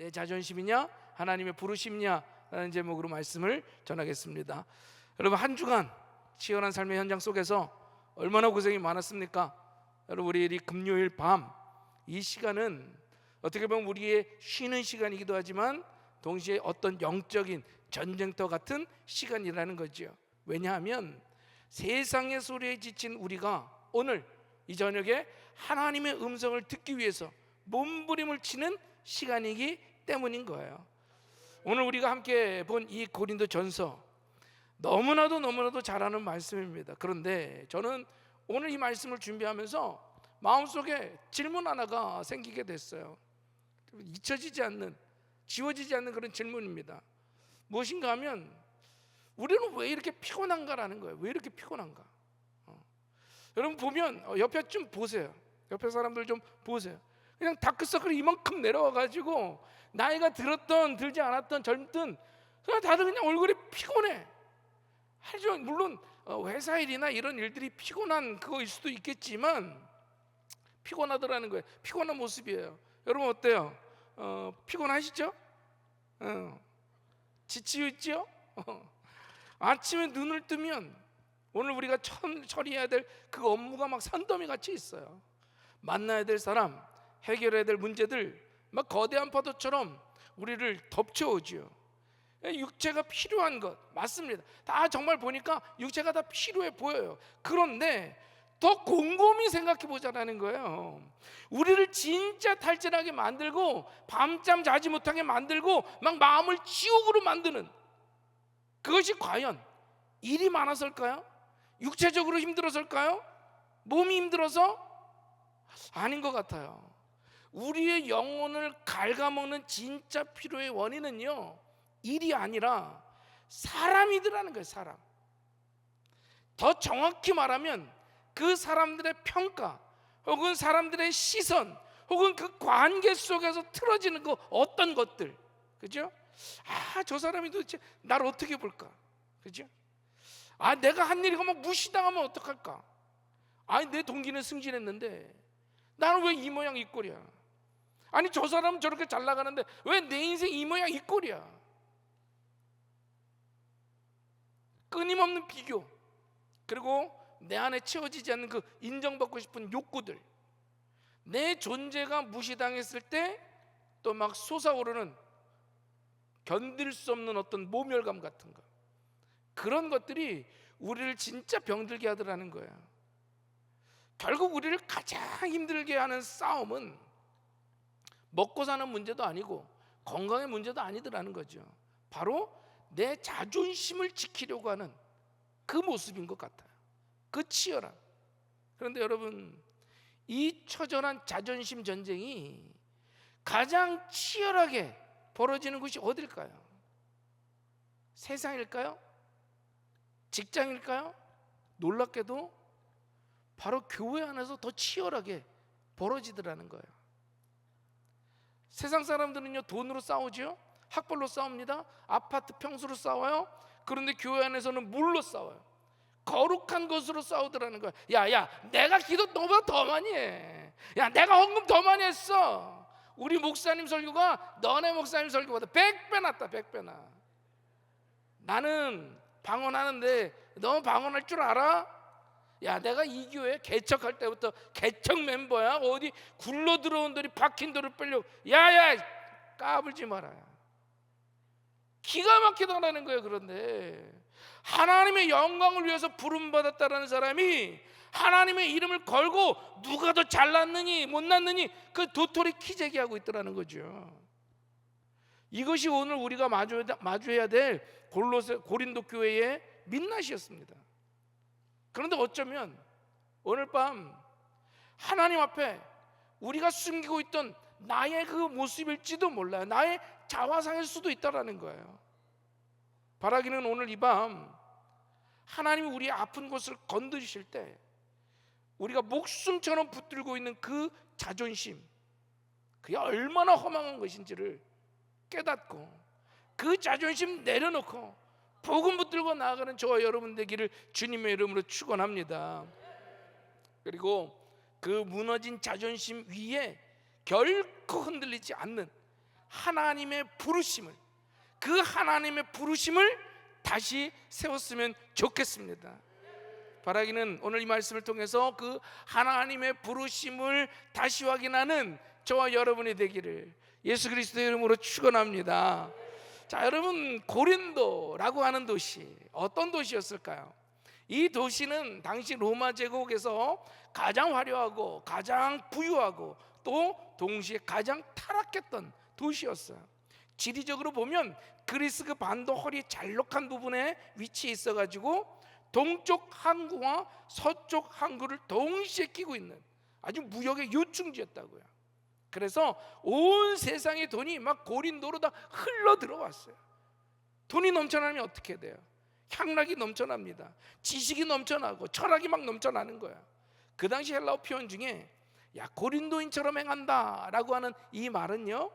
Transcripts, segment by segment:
내 자존심이냐 하나님의 부르심이냐 라는 제목으로 말씀을 전하겠습니다. 여러분, 한 주간 치열한 삶의 현장 속에서 얼마나 고생이 많았습니까? 여러분, 우리 이 금요일 밤 이 시간은 어떻게 보면 우리의 쉬는 시간이기도 하지만 동시에 어떤 영적인 전쟁터 같은 시간이라는 거죠. 왜냐하면 세상의 소리에 지친 우리가 오늘 이 저녁에 하나님의 음성을 듣기 위해서 몸부림을 치는 시간이기 때문인 거예요. 오늘 우리가 함께 본 이 고린도전서 너무나도 잘 아는 말씀입니다. 그런데 저는 오늘 이 말씀을 준비하면서 마음속에 질문 하나가 생기게 됐어요. 잊혀지지 않는, 지워지지 않는 그런 질문입니다. 무엇인가 하면 우리는 왜 이렇게 피곤한가라는 거예요. 왜 이렇게 피곤한가? 여러분 보면 옆에 좀 보세요. 옆에 사람들 좀 보세요. 그냥 다크서클이 이만큼 내려와 가지고 나이가 들었던 들지 않았던 젊든 그냥 다들 그냥 얼굴이 피곤해. 하죠. 물론 회사 일이나 이런 일들이 피곤한 그거일 수도 있겠지만 피곤하더라는 거예요. 피곤한 모습이에요. 여러분 어때요? 피곤하시죠? 지치고 있죠? 아침에 눈을 뜨면 오늘 우리가 처리해야 될 그 업무가 막 산더미 같이 있어요. 만나야 될 사람, 해결해야 될 문제들 막 거대한 파도처럼 우리를 덮쳐오죠. 육체가 필요한 것 맞습니다. 다 정말 보니까 육체가 다 필요해 보여요. 그런데 더 곰곰이 생각해 보자라는 거예요. 우리를 진짜 탈진하게 만들고 밤잠 자지 못하게 만들고 막 마음을 지옥으로 만드는 그것이 과연 일이 많아서일까요? 육체적으로 힘들어서일까요? 몸이 힘들어서? 아닌 것 같아요. 우리의 영혼을 갉아먹는 진짜 필요의 원인은요, 일이 아니라 사람이더라는 거예요. 사람. 더 정확히 말하면 그 사람들의 평가 혹은 사람들의 시선 혹은 그 관계 속에서 틀어지는 그 어떤 것들, 그죠? 저 사람이 도대체 나를 어떻게 볼까? 그죠? 내가 한 일이 막 무시당하면 어떡할까? 내 동기는 승진했는데 나는 왜 이 모양 이 꼴이야? 저 사람은 저렇게 잘 나가는데 왜 내 인생 이 모양 이 꼴이야? 끊임없는 비교, 그리고 내 안에 채워지지 않는 그 인정받고 싶은 욕구들, 내 존재가 무시당했을 때 또 막 솟아오르는 견딜 수 없는 어떤 모멸감 같은 거, 그런 것들이 우리를 진짜 병들게 하더라는 거야. 결국 우리를 가장 힘들게 하는 싸움은 먹고 사는 문제도 아니고 건강의 문제도 아니더라는 거죠. 바로 내 자존심을 지키려고 하는 그 모습인 것 같아요. 그 치열함. 그런데 여러분, 이 처절한 자존심 전쟁이 가장 치열하게 벌어지는 곳이 어딜까요? 세상일까요? 직장일까요? 놀랍게도 바로 교회 안에서 더 치열하게 벌어지더라는 거예요. 세상 사람들은요, 돈으로 싸우죠. 학벌로 싸웁니다. 아파트 평수로 싸워요. 그런데 교회 안에서는 물로 싸워요. 거룩한 것으로 싸우더라는 거야. 야, 내가 기도 너보다 더 많이 해. 야, 내가 헌금 더 많이 했어. 우리 목사님 설교가 너네 목사님 설교보다 100배 낫다. 100배 나. 나는 방언하는데 너 방언할 줄 알아? 야, 내가 이 교회 개척할 때부터 개척 멤버야. 어디 굴러 들어온 돌이 박힌 돌을 빼려고. 야야, 까불지 마라. 기가 막히다라는 거예요. 그런데 하나님의 영광을 위해서 부름받았다라는 사람이 하나님의 이름을 걸고 누가 더 잘났느니 못났느니 그 도토리 키재기하고 있더라는 거죠. 이것이 오늘 우리가 마주해야 될 고린도 교회의 민낯이었습니다. 그런데 어쩌면 오늘 밤 하나님 앞에 우리가 숨기고 있던 나의 그 모습일지도 몰라요. 나의 자화상일 수도 있다라는 거예요. 바라기는 오늘 이 밤 하나님이 우리의 아픈 곳을 건드리실 때 우리가 목숨처럼 붙들고 있는 그 자존심, 그게 얼마나 허망한 것인지를 깨닫고 그 자존심 내려놓고 복음 붙들고 나아가는 저와 여러분 되기를 주님의 이름으로 축원합니다. 그리고 그 무너진 자존심 위에 결코 흔들리지 않는 하나님의 부르심을, 그 하나님의 부르심을 다시 세웠으면 좋겠습니다. 바라기는 오늘 이 말씀을 통해서 그 하나님의 부르심을 다시 확인하는 저와 여러분이 되기를 예수 그리스도의 이름으로 축원합니다. 자, 여러분, 고린도라고 하는 도시, 어떤 도시였을까요? 이 도시는 당시 로마 제국에서 가장 화려하고 가장 부유하고 또 동시에 가장 타락했던 도시였어요. 지리적으로 보면 그리스 그 반도 허리 잘록한 부분에 위치해 있어가지고 동쪽 항구와 서쪽 항구를 동시에 끼고 있는 아주 무역의 요충지였다고요. 그래서 온 세상의 돈이 막 고린도로 다 흘러 들어왔어요. 돈이 넘쳐나면 어떻게 돼요? 향락이 넘쳐납니다. 지식이 넘쳐나고 철학이 막 넘쳐나는 거야. 그 당시 헬라어 표현 중에 야, 고린도인처럼 행한다 라고 하는 이 말은요,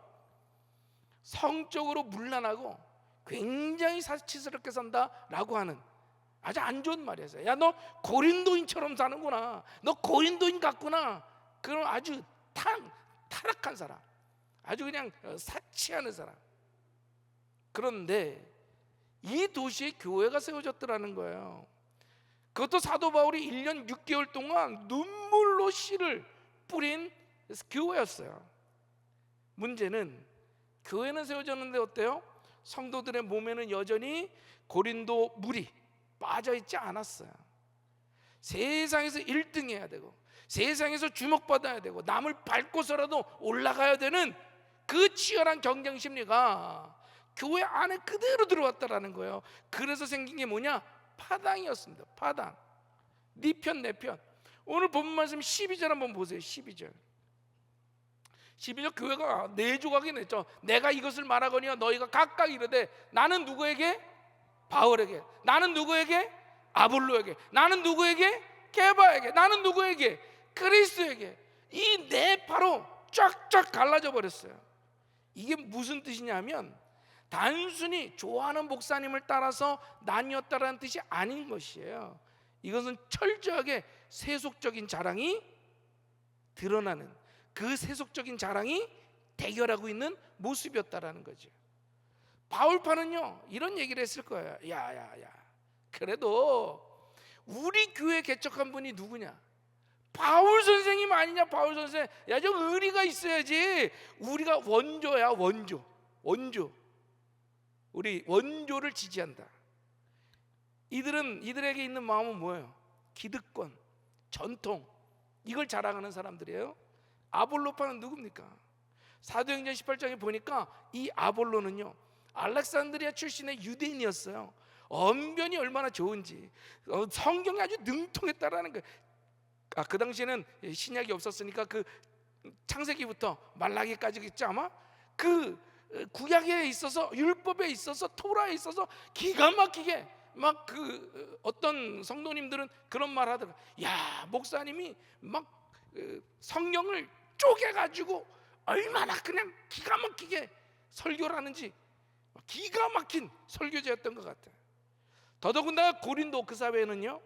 성적으로 문란하고 굉장히 사치스럽게 산다 라고 하는 아주 안 좋은 말이었어요. 야, 너 고린도인처럼 사는구나, 너 고린도인 같구나. 그런 아주 타락한 사람, 아주 그냥 사치하는 사람. 그런데 이 도시에 교회가 세워졌더라는 거예요. 그것도 사도 바울이 1년 6개월 동안 눈물로 씨를 뿌린 교회였어요. 문제는 교회는 세워졌는데 어때요? 성도들의 몸에는 여전히 고린도 물이 빠져있지 않았어요. 세상에서 1등 해야 되고 세상에서 주목받아야 되고 남을 밟고서라도 올라가야 되는 그 치열한 경쟁 심리가 교회 안에 그대로 들어왔다라는 거예요. 그래서 생긴 게 뭐냐? 파당이었습니다. 파당. 네 편 내 편. 오늘 본 말씀 12절 한번 보세요. 12절 교회가 네 조각이 냈죠. 내가 이것을 말하거니와 너희가 각각 이르되 나는 누구에게? 바울에게. 나는 누구에게? 아볼로에게. 나는 누구에게? 게바에게. 나는 누구에게? 그리스도에게. 이 네 파로 쫙쫙 갈라져 버렸어요. 이게 무슨 뜻이냐면 단순히 좋아하는 목사님을 따라서 나뉘었다라는 뜻이 아닌 것이에요. 이것은 철저하게 세속적인 자랑이 드러나는, 그 세속적인 자랑이 대결하고 있는 모습이었다라는 거죠. 바울파는요 이런 얘기를 했을 거예요. 야야야, 그래도 우리 교회 개척한 분이 누구냐? 바울 선생님 아니냐? 바울 선생. 야, 좀 의리가 있어야지. 우리가 원조야, 원조. 우리 원조를 지지한다. 이들에게 있는 마음은 뭐예요? 기득권, 전통, 이걸 자랑하는 사람들이에요. 아볼로파는 누굽니까? 사도행전 18장에 보니까 이 아볼로는요 알렉산드리아 출신의 유대인이었어요. 언변이 얼마나 좋은지, 성경이 아주 능통했다라는 거예요. 그 당시에는 신약이 없었으니까 그 창세기부터 말라기까지 있죠. 아마 그 구약에 있어서, 율법에 있어서, 토라에 있어서 기가 막히게 막 그 어떤 성도님들은 그런 말 하더라고요. 야, 목사님이 막 성경을 쪼개가지고 얼마나 그냥 기가 막히게 설교를 하는지, 기가 막힌 설교자였던 것 같아요. 더더군다나 고린도 그 사회는요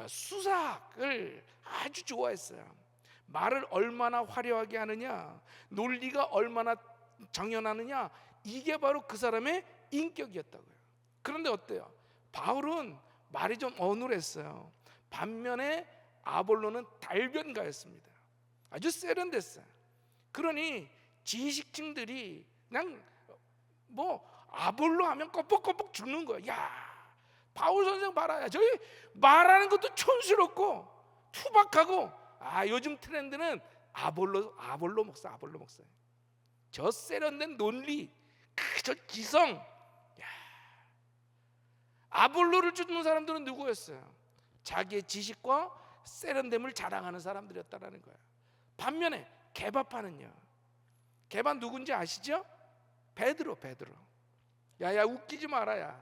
수삭을 아주 좋아했어요. 말을 얼마나 화려하게 하느냐, 논리가 얼마나 정연하느냐, 이게 바로 그 사람의 인격이었다고요. 그런데 어때요? 바울은 말이 좀 어눌했어요. 반면에 아볼로는 달변가였습니다. 아주 세련됐어요. 그러니 지식층들이 그냥 뭐 아볼로 하면 껌뻑껌뻑 죽는 거야. 야, 바울 선생 봐라. 저희 말하는 것도 촌스럽고 투박하고, 요즘 트렌드는 아볼로 목사. 저 세련된 논리, 저 지성. 아볼로를 쫓는 사람들은 누구였어요? 자기의 지식과 세련됨을 자랑하는 사람들이었다라는 거예요. 반면에 게바파는요, 게바 누군지 아시죠? 베드로. 야야, 웃기지 마라.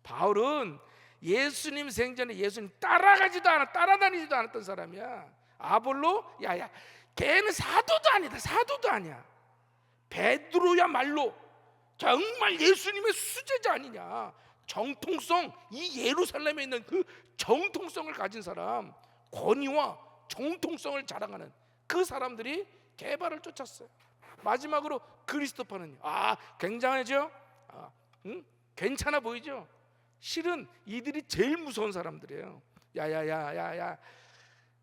바울은 예수님 생전에 예수님 따라다니지도 않았던 사람이야. 아볼로, 야야, 걔는 사도도 아니야. 베드로야말로 정말 예수님의 수제자 아니냐. 정통성, 이 예루살렘에 있는 그 정통성을 가진 사람, 권위와 정통성을 자랑하는 그 사람들이 게바를 쫓았어요. 마지막으로 그리스도파는요. 굉장하죠? 괜찮아 보이죠? 실은 이들이 제일 무서운 사람들이에요. 야야야야야,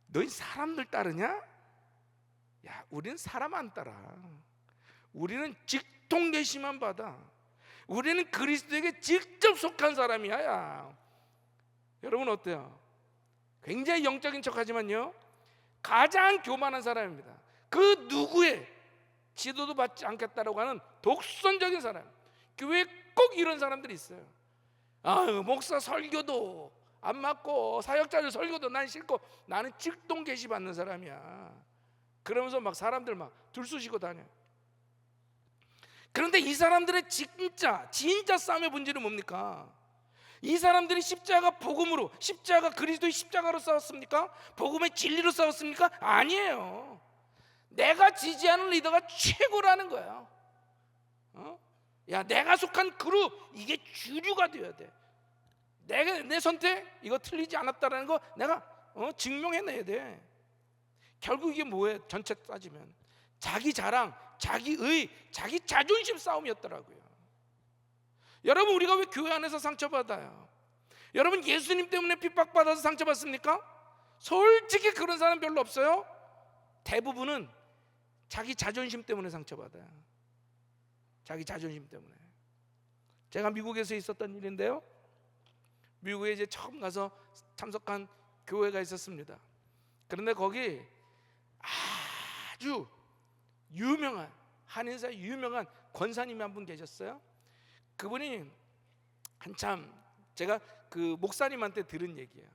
너희 사람들 따르냐? 야, 우리는 사람 안 따라. 우리는 직통계시만 받아. 우리는 그리스도에게 직접 속한 사람이야. 야. 여러분 어때요? 굉장히 영적인 척하지만요, 가장 교만한 사람입니다. 그 누구의 지도도 받지 않겠다라고 하는 독선적인 사람. 교회에 꼭 이런 사람들이 있어요. 목사 설교도 안 맞고 사역자들 설교도 난 싫고 나는 직동 계시 받는 사람이야. 그러면서 막 사람들 막 들쑤시고 다녀. 그런데 이 사람들의 진짜 싸움의 본질은 뭡니까? 이 사람들이 십자가 복음으로, 십자가 그리스도의 십자가로 싸웠습니까? 복음의 진리로 싸웠습니까? 아니에요. 내가 지지하는 리더가 최고라는 거야. 야, 내가 속한 그룹, 이게 주류가 되어야 돼. 내 선택, 이거 틀리지 않았다라는 거 내가 증명해내야 돼. 결국 이게 뭐예요? 전체 따지면 자기 자랑, 자기의, 자기 자존심 싸움이었더라고요. 여러분, 우리가 왜 교회 안에서 상처받아요? 여러분, 예수님 때문에 핍박받아서 상처받습니까? 솔직히 그런 사람 별로 없어요. 대부분은 자기 자존심 때문에 상처받아요. 자기 자존심 때문에. 제가 미국에서 있었던 일인데요, 미국에 이제 처음 가서 참석한 교회가 있었습니다. 그런데 거기 아주 유명한, 한인사의 유명한 권사님이 한 분 계셨어요. 그분이 한참, 제가 그 목사님한테 들은 얘기예요.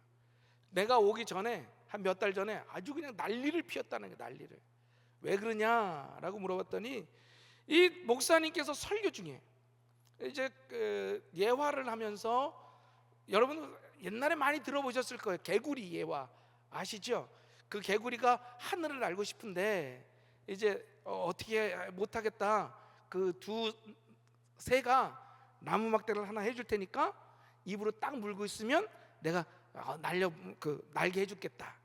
내가 오기 전에 한 몇 달 전에 아주 그냥 난리를 피웠다는 거예요. 난리를. 왜 그러냐라고 물어봤더니 이 목사님께서 설교 중에 이제 예화를 하면서, 여러분 옛날에 많이 들어보셨을 거예요. 개구리 예화 아시죠? 그 개구리가 하늘을 날고 싶은데 이제 어떻게 못하겠다, 그 두 새가 나무 막대를 하나 해줄 테니까 입으로 딱 물고 있으면 내가 날게 해주겠다.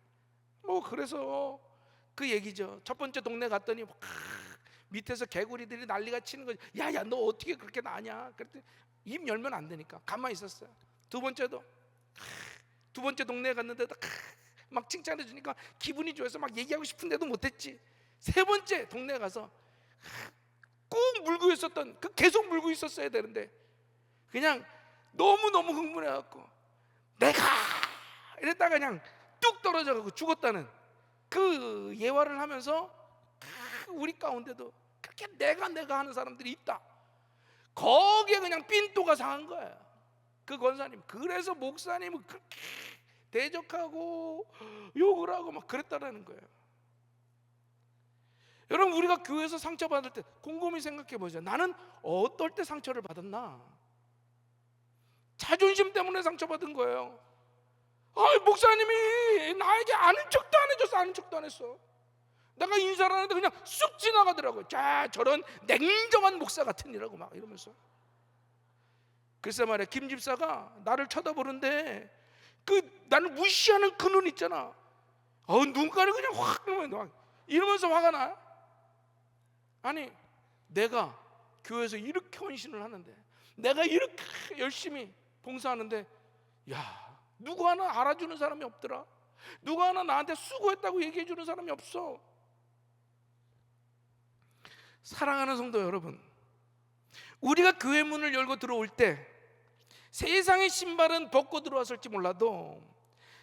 뭐 그래서 그 얘기죠. 첫 번째 동네 갔더니 밑에서 개구리들이 난리가 치는 거지. 야야, 너 어떻게 그렇게 나냐? 그랬더니 입 열면 안 되니까 가만히 있었어요. 두 번째 동네에 갔는데도 막 칭찬해 주니까 기분이 좋아서 막 얘기하고 싶은데도 못했지. 세 번째 동네에 가서 꼭 물고 있었던, 계속 물고 있었어야 되는데 그냥 너무너무 흥분해갖고 내가 이랬다가 그냥 뚝 떨어져가지고 죽었다는 그 예화를 하면서 우리 가운데도 그렇게 내가 하는 사람들이 있다. 거기에 그냥 삔또가 상한 거야, 그 권사님. 그래서 목사님은 그렇게 대적하고 욕을 하고 막 그랬다라는 거예요. 여러분, 우리가 교회에서 상처받을 때 곰곰이 생각해 보죠. 나는 어떨 때 상처를 받았나? 자존심 때문에 상처받은 거예요. 목사님이 나에게 아는 척도 안 해줬어. 아는 척도 안 했어. 내가 인사를 하는데 그냥 쑥 지나가더라고요. 자, 저런 냉정한 목사 같으니라고 막 이러면서. 글쎄 말이야, 김 집사가 나를 쳐다보는데 나를 무시하는 그 눈 있잖아. 눈가를 그냥 확 이러면서 화가 나. 아니, 내가 교회에서 이렇게 헌신을 하는데, 내가 이렇게 열심히 봉사하는데, 야, 누구 하나 알아주는 사람이 없더라. 누구 하나 나한테 수고했다고 얘기해 주는 사람이 없어. 사랑하는 성도 여러분, 우리가 교회 문을 열고 들어올 때 세상의 신발은 벗고 들어왔을지 몰라도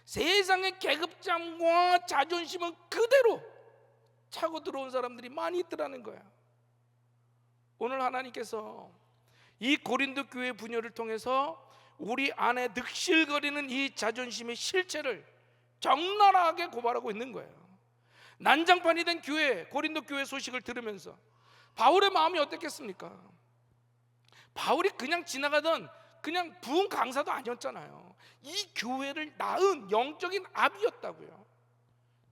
세상의 계급장과 자존심은 그대로 차고 들어온 사람들이 많이 있더라는 거야. 오늘 하나님께서 이 고린도 교회 분열을 통해서 우리 안에 득실거리는 이 자존심의 실체를 적나라하게 고발하고 있는 거예요. 난장판이 된 교회, 고린도 교회 소식을 들으면서 바울의 마음이 어땠겠습니까? 바울이 그냥 지나가던 그냥 부흥 강사도 아니었잖아요. 이 교회를 낳은 영적인 아비였다고요.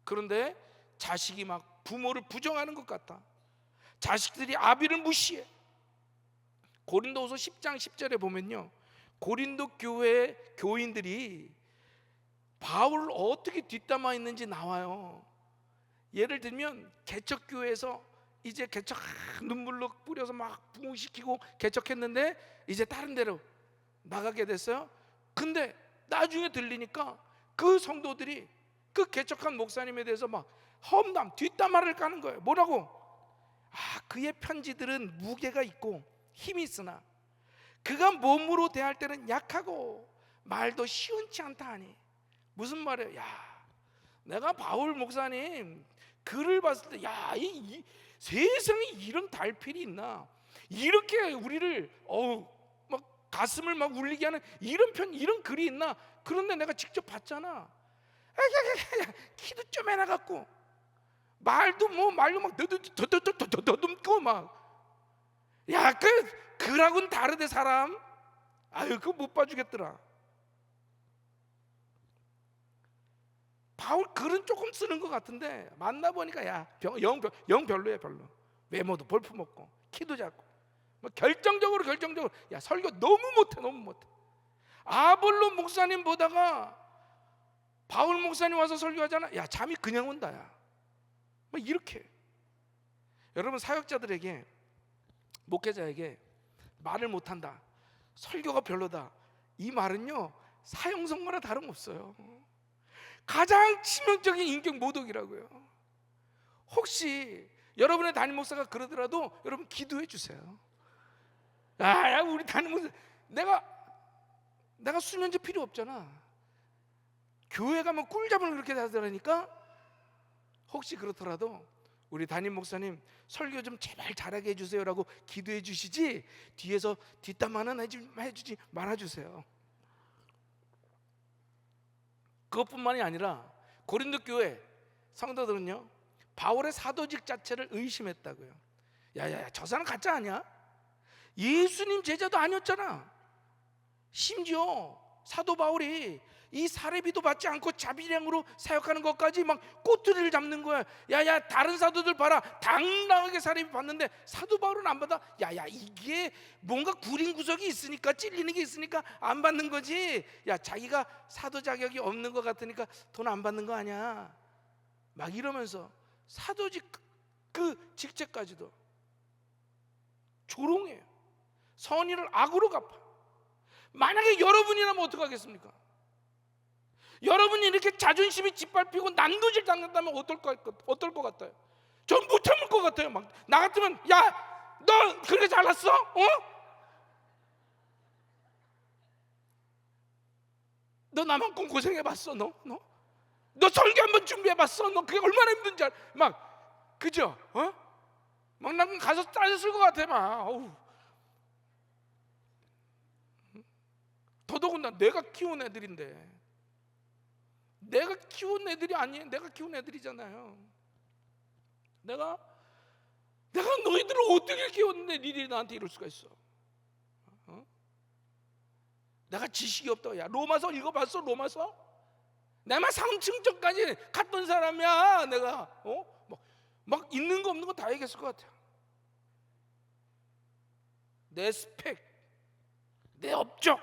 그런데 자식이 막 부모를 부정하는 것 같아. 자식들이 아비를 무시해. 고린도후서 10장 10절에 보면요, 고린도 교회 교인들이 바울을 어떻게 뒷담화 했는지 나와요. 예를 들면 개척교회에서 이제 개척 눈물로 뿌려서 막 부흥시키고 개척했는데 이제 다른 데로 나가게 됐어요. 근데 나중에 들리니까 그 성도들이 그 개척한 목사님에 대해서 막 험담 뒷담화를 까는 거예요. 뭐라고? 그의 편지들은 무게가 있고 힘이 있으나 그가 몸으로 대할 때는 약하고 말도 시원치 않다 하니. 무슨 말이에요? 내가 바울 목사님 글을 봤을 때 이 세상에 이런 달필이 있나, 이렇게 우리를 막 가슴을 막 울리게 하는 이런 글이 있나. 그런데 내가 직접 봤잖아. 키도 좀 해나갖고 말도 막 더듬고 막. 그라고는 다르대 사람. 그거 못 봐주겠더라. 바울 글은 조금 쓰는 것 같은데 만나보니까 영 별로야. 별로. 외모도 볼품없고 키도 작고 결정적으로 설교 너무 못해. 아볼로 목사님 보다가 바울 목사님 와서 설교하잖아. 잠이 그냥 온다. 이렇게. 여러분, 사역자들에게, 목회자에게 말을 못한다, 설교가 별로다, 이 말은요 사형선고나 다름없어요. 가장 치명적인 인격 모독이라고요. 혹시 여러분의 담임 목사가 그러더라도 여러분 기도해 주세요. 우리 담임 목사, 내가 수면제 필요 없잖아. 교회 가면 꿀잠을 그렇게 자더라니까. 혹시 그렇더라도 우리 담임 목사님 설교 좀 제발 잘하게 해주세요라고 기도해 주시지, 뒤에서 뒷담화는 해주지 말아주세요. 그것뿐만이 아니라 고린도 교회 성도들은요 바울의 사도직 자체를 의심했다고요. 저 사람 가짜 아니야? 예수님 제자도 아니었잖아. 심지어 사도 바울이 이 사례비도 받지 않고 자비량으로 사역하는 것까지 막 꼬투리를 잡는 거야. 다른 사도들 봐라, 당당하게 사례비 받는데 사도 바울은 안 받아. 이게 뭔가 구린 구석이 있으니까, 찔리는 게 있으니까 안 받는 거지. 자기가 사도 자격이 없는 것 같으니까 돈 안 받는 거 아니야, 막 이러면서 사도직 그 직책까지도 조롱해요. 선의를 악으로 갚아. 만약에 여러분이라면 어떡하겠습니까? 여러분이 이렇게 자존심이 짓밟히고 난도질 당한다면 어떨 것 같아요? 전 못 참을 것 같아요. 막 나 같으면 너 그렇게 잘났어? 너 나만큼 고생해봤어? 너 설교 한번 준비해봤어? 너 그게 얼마나 힘든지 막, 그죠? 막 난 가서 짜증쓸 것 같아. 막 더더군다나 내가 키운 애들인데, 내가 키운 애들이 아니에요. 내가 키운 애들이잖아요. 내가 너희들을 어떻게 키웠는데 니들이 나한테 이럴 수가 있어? 내가 지식이 없다고. 로마서 읽어봤어? 로마서? 내가 3층까지 갔던 사람이야. 내가 막 있는 거 없는 거 다 얘기했을 것 같아. 내 스펙, 내 업적,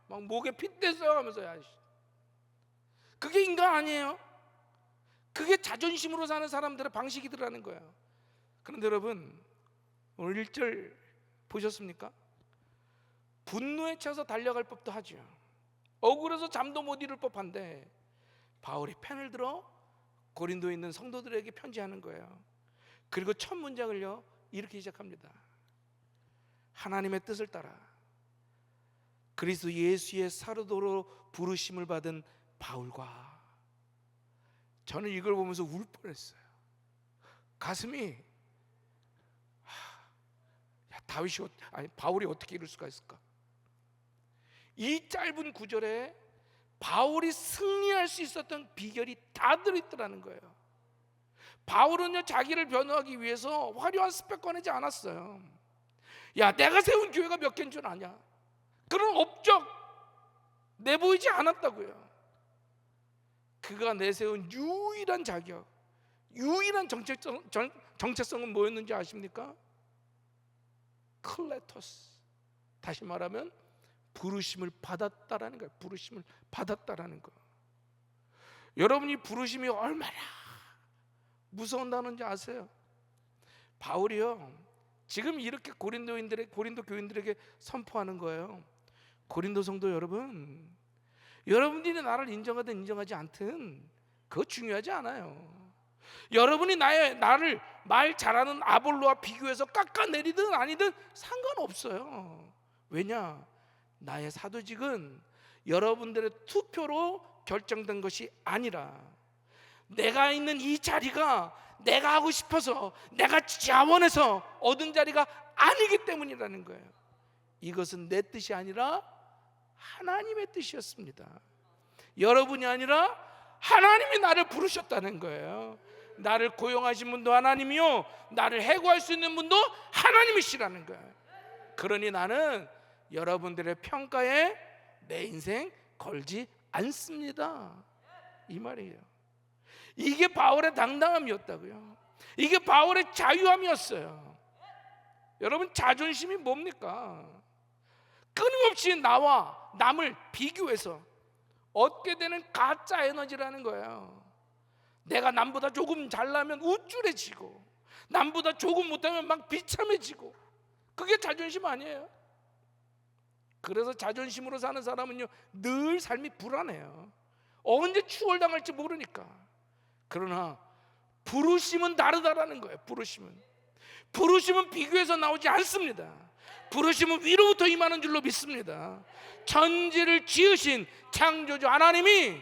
막 목에 핏대서 하면서 그게 인간 아니에요? 그게 자존심으로 사는 사람들의 방식이더라는 거예요. 그런데 여러분, 오늘 1절 보셨습니까? 분노에 차서 달려갈 법도 하죠. 억울해서 잠도 못 이룰 법한데 바울이 펜을 들어 고린도에 있는 성도들에게 편지하는 거예요. 그리고 첫 문장을요 이렇게 시작합니다. 하나님의 뜻을 따라 그리스도 예수의 사도로 부르심을 받은 바울과. 저는 이걸 보면서 울 뻔했어요. 가슴이 바울이 어떻게 이럴 수가 있을까? 이 짧은 구절에 바울이 승리할 수 있었던 비결이 다 들어있더라는 거예요. 바울은요 자기를 변호하기 위해서 화려한 스펙 꺼내지 않았어요. 내가 세운 교회가 몇 개인 줄 아냐? 그런 업적 내보이지 않았다고요. 그가 내세운 유일한 자격, 유일한 정체성은 뭐였는지 아십니까? 클레토스. 다시 말하면 부르심을 받았다라는 거예요. 부르심을 받았다라는 거. 여러분이 부르심이 얼마나 무서운 단어인지 아세요? 바울이요 지금 이렇게 고린도 교인들에게 선포하는 거예요. 고린도 성도 여러분, 여러분들이 나를 인정하든 인정하지 않든 그거 중요하지 않아요. 여러분이 나를 말 잘하는 아볼로와 비교해서 깎아내리든 아니든 상관없어요. 왜냐? 나의 사도직은 여러분들의 투표로 결정된 것이 아니라 내가 있는 이 자리가 내가 하고 싶어서 내가 자원해서 얻은 자리가 아니기 때문이라는 거예요. 이것은 내 뜻이 아니라 하나님의 뜻이었습니다. 여러분이 아니라 하나님이 나를 부르셨다는 거예요. 나를 고용하신 분도 하나님이요, 나를 해고할 수 있는 분도 하나님이시라는 거예요. 그러니 나는 여러분들의 평가에 내 인생 걸지 않습니다, 이 말이에요. 이게 바울의 당당함이었다고요. 이게 바울의 자유함이었어요. 여러분, 자존심이 뭡니까? 끊임없이 나와 남을 비교해서 얻게 되는 가짜 에너지라는 거예요. 내가 남보다 조금 잘나면 우쭐해지고 남보다 조금 못하면 막 비참해지고, 그게 자존심 아니에요? 그래서 자존심으로 사는 사람은요 늘 삶이 불안해요. 언제 추월당할지 모르니까. 그러나 부르심은 다르다라는 거예요. 부르심은 비교해서 나오지 않습니다. 부르심은 위로부터 임하는 줄로 믿습니다. 천지를 지으신 창조주 하나님이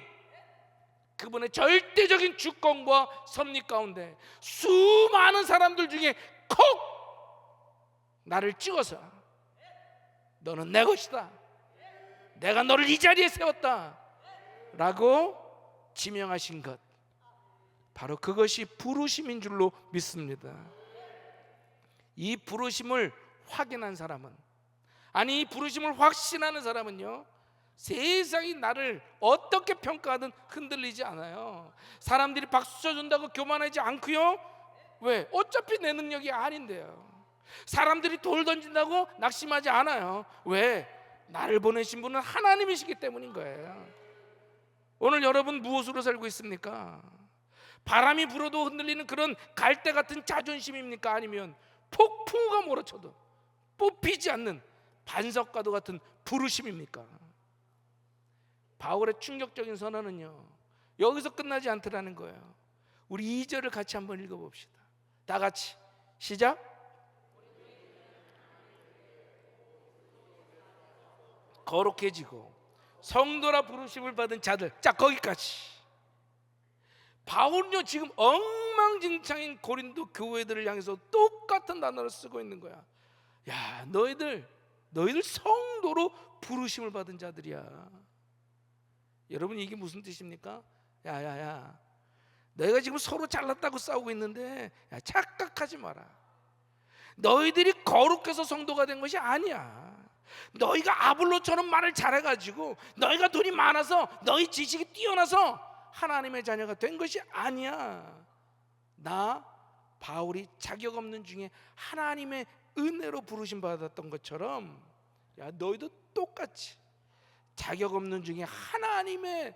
그분의 절대적인 주권과 섭리 가운데 수많은 사람들 중에 콕 나를 찍어서 너는 내 것이다, 내가 너를 이 자리에 세웠다 라고 지명하신 것, 바로 그것이 부르심인 줄로 믿습니다. 이 부르심을 확인한 사람은, 아니 이 부르심을 확신하는 사람은요 세상이 나를 어떻게 평가하든 흔들리지 않아요. 사람들이 박수 쳐준다고 교만하지 않고요. 왜? 어차피 내 능력이 아닌데요. 사람들이 돌 던진다고 낙심하지 않아요. 왜? 나를 보내신 분은 하나님이시기 때문인 거예요. 오늘 여러분 무엇으로 살고 있습니까? 바람이 불어도 흔들리는 그런 갈대 같은 자존심입니까? 아니면 폭풍우가 몰아쳐도 뽑히지 않는 반석과도 같은 부르심입니까? 바울의 충격적인 선언은요 여기서 끝나지 않더라는 거예요. 우리 2절을 같이 한번 읽어봅시다. 다 같이 시작. 거룩해지고 성도라 부르심을 받은 자들. 자, 거기까지. 바울은요 지금 엉망진창인 고린도 교회들을 향해서 똑같은 단어를 쓰고 있는 거야. 야, 너희들 성도로 부르심을 받은 자들이야. 여러분, 이게 무슨 뜻입니까? 야야야, 너희가 지금 서로 잘났다고 싸우고 있는데 야, 착각하지 마라. 너희들이 거룩해서 성도가 된 것이 아니야. 너희가 아볼로처럼 말을 잘해가지고 너희가 돈이 많아서 너희 지식이 뛰어나서 하나님의 자녀가 된 것이 아니야. 나 바울이 자격 없는 중에 하나님의 은혜로 부르심 받았던 것처럼 야, 너희도 똑같이 자격 없는 중에 하나님의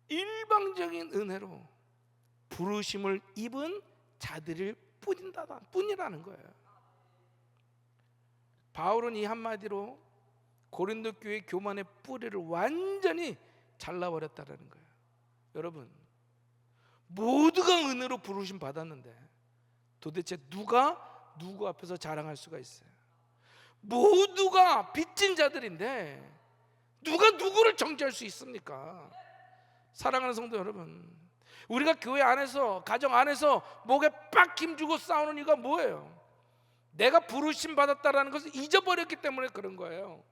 일방적인 은혜로 부르심을 입은 자들일 뿐이라는 거예요. 바울은 이 한마디로 고린도 교회 교만의 뿌리를 완전히 잘라버렸다는 거예요. 여러분, 모두가 은혜로 부르심 받았는데 도대체 누가 누구 앞에서 자랑할 수가 있어요? 모두가 빚진 자들인데 누가 누구를 정죄할 수 있습니까? 사랑하는 성도 여러분, 우리가 교회 안에서, 가정 안에서 목에 빡 힘주고 싸우는 이유가 뭐예요? 내가 부르심 받았다라는 것을 잊어버렸기 때문에 그런 거예요.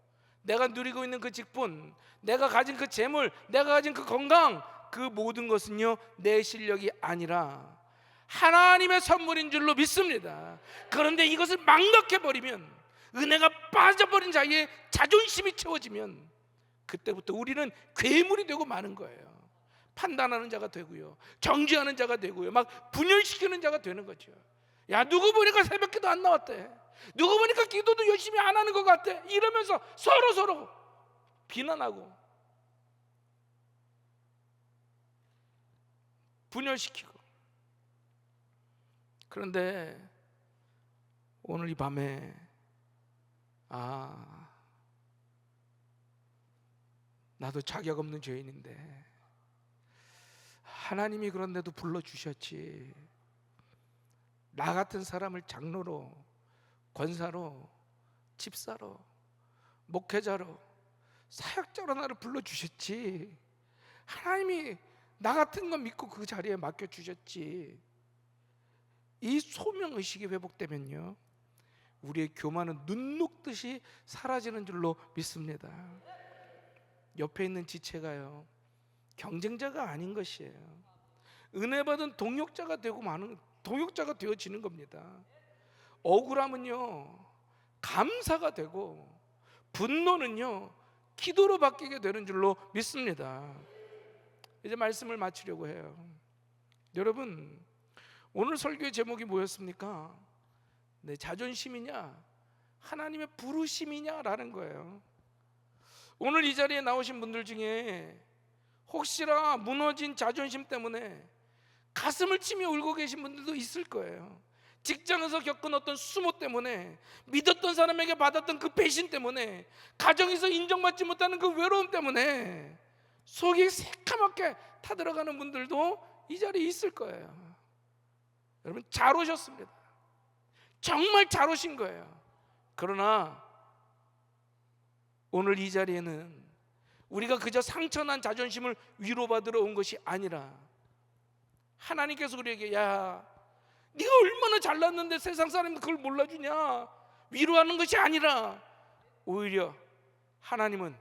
내가 누리고 있는 그 직분, 내가 가진 그 재물, 내가 가진 그 건강, 그 모든 것은요 내 실력이 아니라 하나님의 선물인 줄로 믿습니다. 그런데 이것을 막 넣게버리면, 은혜가 빠져버린 자의 자존심이 채워지면 그때부터 우리는 괴물이 되고 마는 거예요. 판단하는 자가 되고요, 정죄하는 자가 되고요, 막 분열시키는 자가 되는 거죠. 야, 누구 보니까 새벽기도 안 나왔대, 누구 보니까 기도도 열심히 안 하는 것 같아, 이러면서 서로 비난하고 분열시키고. 그런데 오늘 이 밤에 나도 자격 없는 죄인인데 하나님이 그런데도 불러주셨지. 나 같은 사람을 장로로, 권사로, 집사로, 목회자로, 사역자로 나를 불러주셨지. 하나님이 나 같은 거 믿고 그 자리에 맡겨주셨지. 이 소명의식이 회복되면요, 우리의 교만은 눈 녹듯이 사라지는 줄로 믿습니다. 옆에 있는 지체가요, 경쟁자가 아닌 것이에요. 은혜 받은 동역자가 되어지는 겁니다. 억울함은요, 감사가 되고, 분노는요, 기도로 바뀌게 되는 줄로 믿습니다. 이제 말씀을 마치려고 해요. 여러분, 오늘 설교의 제목이 뭐였습니까? 내 자존심이냐, 하나님의 부르심이냐라는 거예요. 오늘 이 자리에 나오신 분들 중에 혹시나 무너진 자존심 때문에 가슴을 치며 울고 계신 분들도 있을 거예요. 직장에서 겪은 어떤 수모 때문에, 믿었던 사람에게 받았던 그 배신 때문에, 가정에서 인정받지 못하는 그 외로움 때문에 속이 새까맣게 타들어가는 분들도 이 자리에 있을 거예요. 여러분, 잘 오셨습니다. 정말 잘 오신 거예요. 그러나 오늘 이 자리에는 우리가 그저 상처난 자존심을 위로받으러 온 것이 아니라, 하나님께서 우리에게 야, 네가 얼마나 잘났는데 세상 사람이 그걸 몰라주냐, 위로하는 것이 아니라 오히려 하나님은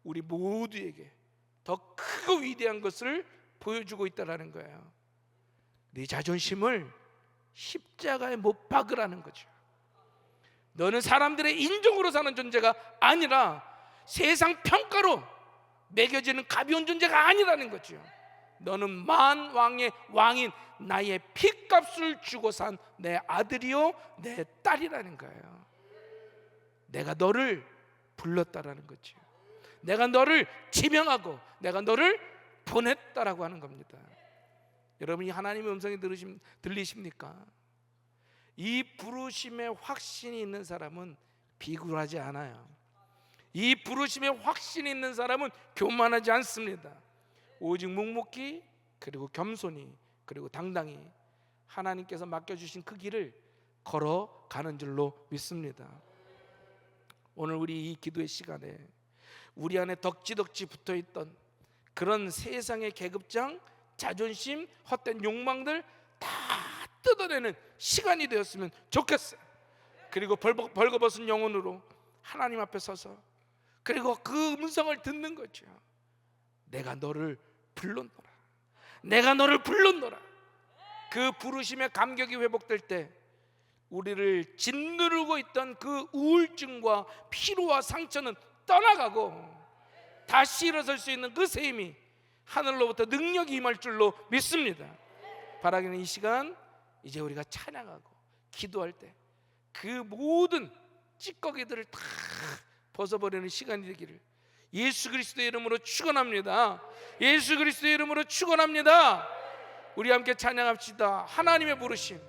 우리 모두에게 더 크고 위대한 것을 보여주고 있다는 거예요. 네 자존심을 십자가에 못 박으라는 거죠. 너는 사람들의 인정으로 사는 존재가 아니라 세상 평가로 매겨지는 가벼운 존재가 아니라는 거죠. 너는 만왕의 왕인 나의 핏값을 주고 산 내 아들이요 내 딸이라는 거예요. 내가 너를 불렀다라는 거죠. 내가 너를 지명하고 내가 너를 보냈다라고 하는 겁니다. 여러분이 하나님의 음성이 들리십니까? 이 부르심의 확신이 있는 사람은 비굴하지 않아요. 이 부르심의 확신이 있는 사람은 교만하지 않습니다. 오직 묵묵히, 그리고 겸손히, 그리고 당당히 하나님께서 맡겨주신 그 길을 걸어가는 줄로 믿습니다. 오늘 우리 이 기도의 시간에 우리 안에 덕지덕지 붙어있던 그런 세상의 계급장, 자존심, 헛된 욕망들 다 뜯어내는 시간이 되었으면 좋겠어요. 그리고 벌거벗은 영혼으로 하나님 앞에 서서, 그리고 그 음성을 듣는 거죠. 내가 너를 불렀노라, 내가 너를 불렀노라. 그 부르심의 감격이 회복될 때 우리를 짓누르고 있던 그 우울증과 피로와 상처는 떠나가고 다시 일어설 수 있는 그 새 힘이 하늘로부터 능력이 임할 줄로 믿습니다. 바라기는 이 시간 이제 우리가 찬양하고 기도할 때 그 모든 찌꺼기들을 다 벗어버리는 시간이 되기를 예수 그리스도의 이름으로 축원합니다. 예수 그리스도의 이름으로 축원합니다. 우리 함께 찬양합시다. 하나님의 부르심.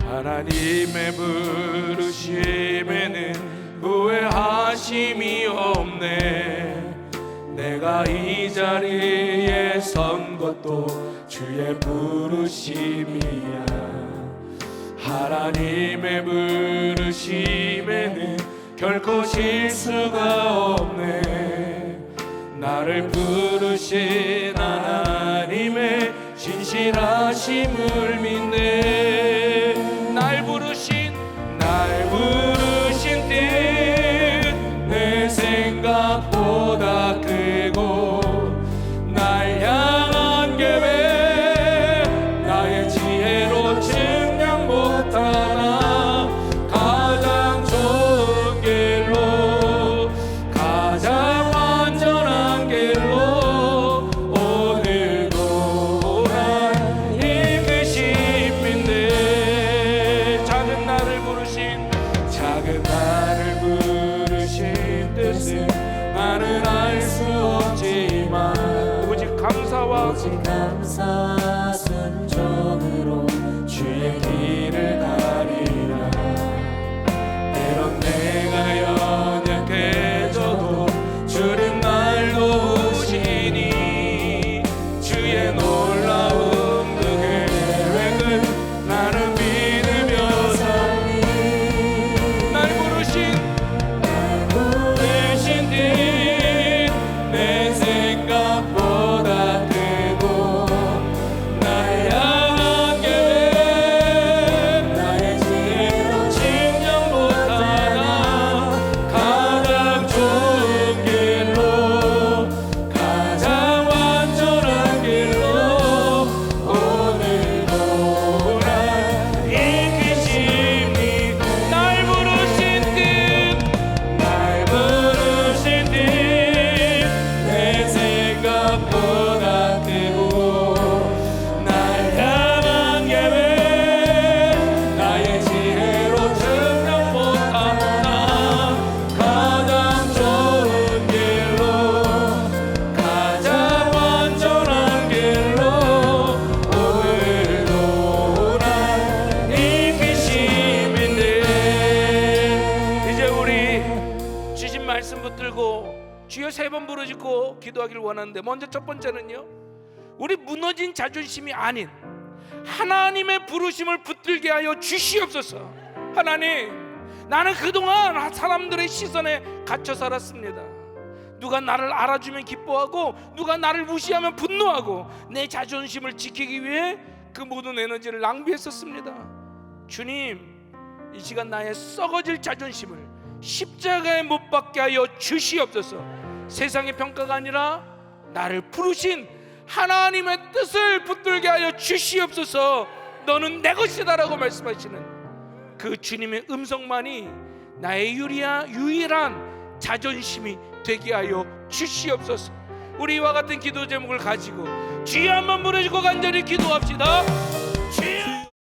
하나님의 부르심에는 후회하심이 없네. 내가 이 자리에 선 것도 주의 부르심이야. 하나님의 부르심에는 결코 실수가 없네. 나를 부르신 하나님의 신실하심을 믿네. 날 부르신 뜻 내 생각보다 크고 날 향한 계획 나의 지혜로 측량 못하나 가장 좋은 길로 가장 완전한 길로 오늘도 날 이끄신 믿네. 보사 순종으로 주의 길을 가리라. 때론 내가 연약해져도 주는 날 도우시니 주의 놀라운 그 계획을 나는 믿으며 살리. 날 부르신 일 내 생각보다 크고 나의 향한 계획 나의 지혜로 측량 못하나 가장 좋은 길로 가장 완전한 길로 오늘도 날 이끄시니. 날 부르신 뜻 내 생각보다 크고 날 향한 계획 나의 지혜로 측량 못하나 가장 좋은 길로 가장 완전한 길로 오늘도 날 이끄심인데. 이제 우리 주신 말씀 붙들고 주여 3번 부르짖고 기도하기를 원하는데, 먼저 첫 번째는요, 우리 무너진 자존심이 아닌 하나님의 부르심을 붙들게 하여 주시옵소서. 하나님, 나는 그동안 사람들의 시선에 갇혀 살았습니다. 누가 나를 알아주면 기뻐하고 누가 나를 무시하면 분노하고 내 자존심을 지키기 위해 그 모든 에너지를 낭비했었습니다. 주님, 이 시간 나의 썩어질 자존심을 십자가에 못 박게 하여 주시옵소서. 세상의 평가가 아니라 나를 부르신 하나님의 뜻을 붙들게 하여 주시옵소서. 너는 내 것이다라고 말씀하시는 그 주님의 음성만이 나의 유일한 자존심이 되게 하여 주시옵소서. 우리 이와 같은 기도 제목을 가지고 주여 한번 부르짖고 간절히 기도합시다. 주여.